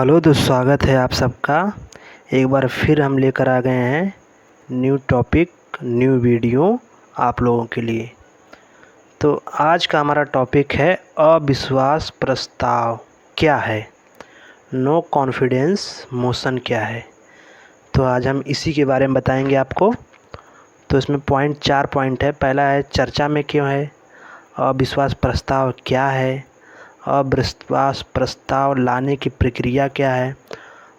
Hello दोस्त, स्वागत है आप सबका। एक बार फिर हम लेकर आ गए हैं न्यू टॉपिक, न्यू वीडियो आप लोगों के लिए। तो आज का हमारा टॉपिक है अविश्वास प्रस्ताव क्या है, नो कॉन्फिडेंस मोशन क्या है। तो आज हम इसी के बारे में बताएंगे आपको। तो इसमें चार पॉइंट है। पहला है चर्चा में क्यों है, अविश्वास प्रस्ताव क्या है, अविश्वास प्रस्ताव लाने की प्रक्रिया क्या है,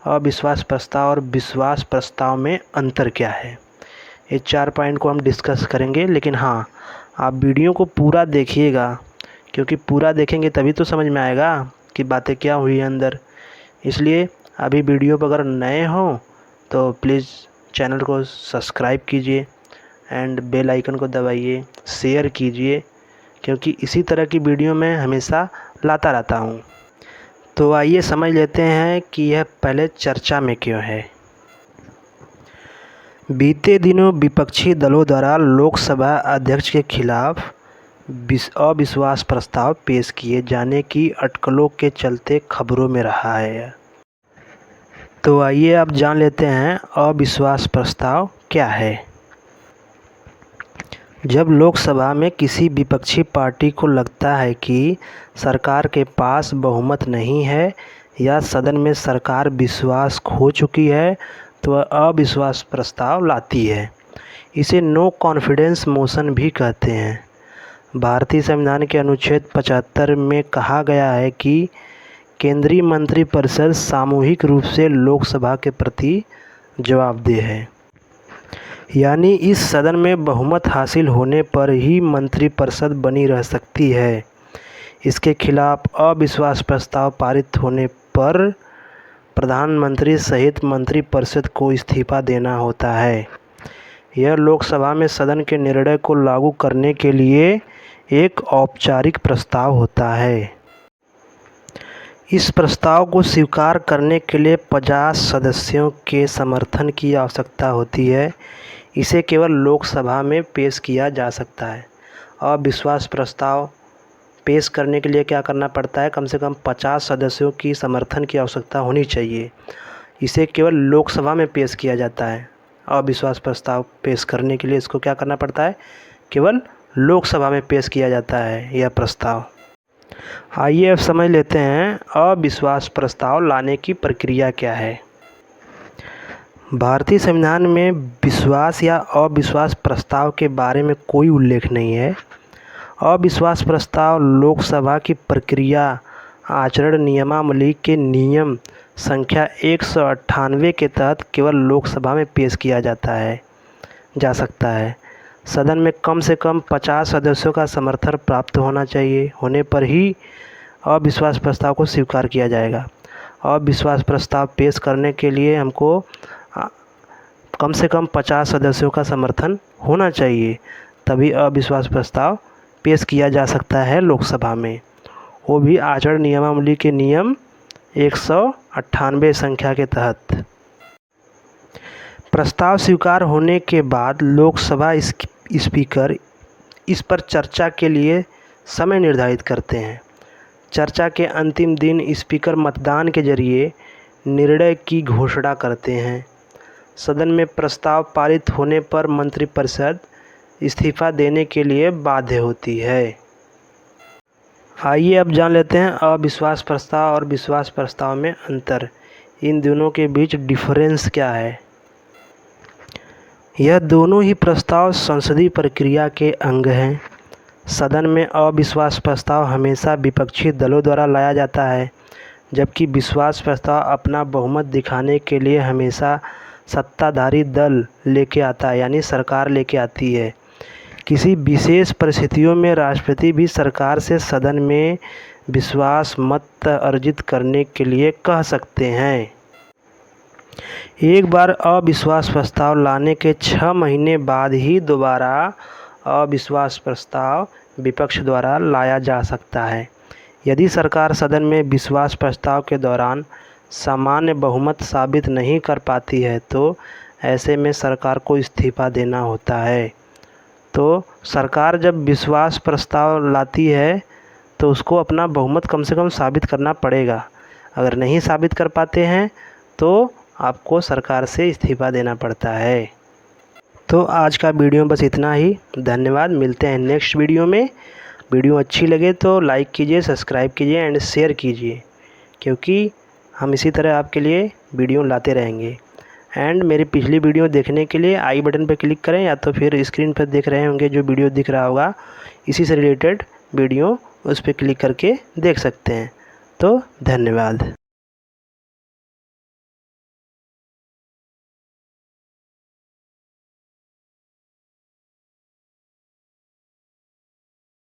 अविश्वास प्रस्ताव और विश्वास प्रस्ताव में अंतर क्या है। ये 4 पॉइंट को हम डिस्कस करेंगे। लेकिन हाँ, आप वीडियो को पूरा देखिएगा, क्योंकि पूरा देखेंगे तभी तो समझ में आएगा कि बातें क्या हुई है अंदर। इसलिए अभी वीडियो पर अगर नए हों तो प्लीज़ चैनल को सब्सक्राइब कीजिए एंड बेल आइकन को दबाइए, शेयर कीजिए, क्योंकि इसी तरह की वीडियो मैं हमेशा लाता रहता हूँ। तो आइए समझ लेते हैं कि यह पहले चर्चा में क्यों है। बीते दिनों विपक्षी दलों द्वारा लोकसभा अध्यक्ष के खिलाफ अविश्वास प्रस्ताव पेश किए जाने की अटकलों के चलते खबरों में रहा है। तो आइए अब जान लेते हैं अविश्वास प्रस्ताव क्या है। जब लोकसभा में किसी विपक्षी पार्टी को लगता है कि सरकार के पास बहुमत नहीं है या सदन में सरकार विश्वास खो चुकी है, तो वह अविश्वास प्रस्ताव लाती है। इसे नो कॉन्फिडेंस मोशन भी कहते हैं। भारतीय संविधान के अनुच्छेद 75 में कहा गया है कि केंद्रीय मंत्रिपरिषद सामूहिक रूप से लोकसभा के प्रति जवाबदेह है। यानी इस सदन में बहुमत हासिल होने पर ही मंत्रिपरिषद बनी रह सकती है। इसके खिलाफ अविश्वास प्रस्ताव पारित होने पर प्रधानमंत्री सहित मंत्रिपरिषद को इस्तीफा देना होता है। यह लोकसभा में सदन के निर्णय को लागू करने के लिए एक औपचारिक प्रस्ताव होता है। इस प्रस्ताव को स्वीकार करने के लिए 50 सदस्यों के समर्थन की आवश्यकता होती है। इसे केवल लोकसभा में पेश किया जा सकता है। अविश्वास प्रस्ताव पेश करने के लिए क्या करना पड़ता है, कम से कम 50 सदस्यों की समर्थन की आवश्यकता होनी चाहिए। इसे केवल लोकसभा में पेश किया जाता है। अविश्वास प्रस्ताव पेश करने के लिए इसको क्या करना पड़ता है, केवल लोकसभा में पेश किया जाता है यह प्रस्ताव। आइए अब समझ लेते हैं अविश्वास प्रस्ताव लाने की प्रक्रिया क्या है। भारतीय संविधान में विश्वास या अविश्वास प्रस्ताव के बारे में कोई उल्लेख नहीं है। अविश्वास प्रस्ताव लोकसभा की प्रक्रिया आचरण नियमावली के नियम संख्या 198 के तहत केवल लोकसभा में पेश किया जा सकता है। सदन में कम से कम 50 सदस्यों का समर्थन प्राप्त होने पर ही अविश्वास प्रस्ताव को स्वीकार किया जाएगा। अविश्वास प्रस्ताव पेश करने के लिए हमको कम से कम 50 सदस्यों का समर्थन होना चाहिए, तभी अविश्वास प्रस्ताव पेश किया जा सकता है लोकसभा में, वो भी आचरण नियमावली के नियम 198 संख्या के तहत। प्रस्ताव स्वीकार होने के बाद लोकसभा स्पीकर इस पर चर्चा के लिए समय निर्धारित करते हैं। चर्चा के अंतिम दिन स्पीकर मतदान के जरिए निर्णय की घोषणा करते हैं। सदन में प्रस्ताव पारित होने पर मंत्रिपरिषद इस्तीफा देने के लिए बाध्य होती है। आइए अब जान लेते हैं अविश्वास प्रस्ताव और विश्वास प्रस्ताव में अंतर। इन दोनों के बीच डिफरेंस क्या है। यह दोनों ही प्रस्ताव संसदीय प्रक्रिया के अंग हैं। सदन में अविश्वास प्रस्ताव हमेशा विपक्षी दलों द्वारा लाया जाता है, जबकि विश्वास प्रस्ताव अपना बहुमत दिखाने के लिए हमेशा सत्ताधारी दल लेके आता है, यानी सरकार लेके आती है। किसी विशेष परिस्थितियों में राष्ट्रपति भी सरकार से सदन में विश्वास मत अर्जित करने के लिए कह सकते हैं। एक बार अविश्वास प्रस्ताव लाने के 6 महीने बाद ही दोबारा अविश्वास प्रस्ताव विपक्ष द्वारा लाया जा सकता है। यदि सरकार सदन में विश्वास प्रस्ताव के दौरान सामान्य बहुमत साबित नहीं कर पाती है, तो ऐसे में सरकार को इस्तीफा देना होता है। तो सरकार जब विश्वास प्रस्ताव लाती है तो उसको अपना बहुमत कम से कम साबित करना पड़ेगा। अगर नहीं साबित कर पाते हैं तो आपको सरकार से इस्तीफ़ा देना पड़ता है। तो आज का वीडियो बस इतना ही। धन्यवाद। मिलते हैं नेक्स्ट वीडियो में। वीडियो अच्छी लगे तो लाइक कीजिए, सब्सक्राइब कीजिए एंड शेयर कीजिए, क्योंकि हम इसी तरह आपके लिए वीडियो लाते रहेंगे। एंड मेरी पिछली वीडियो देखने के लिए आई बटन पर क्लिक करें, या तो फिर स्क्रीन पर देख रहे होंगे जो वीडियो दिख रहा होगा, इसी से रिलेटेड वीडियो उस पर क्लिक करके देख सकते हैं। तो धन्यवाद।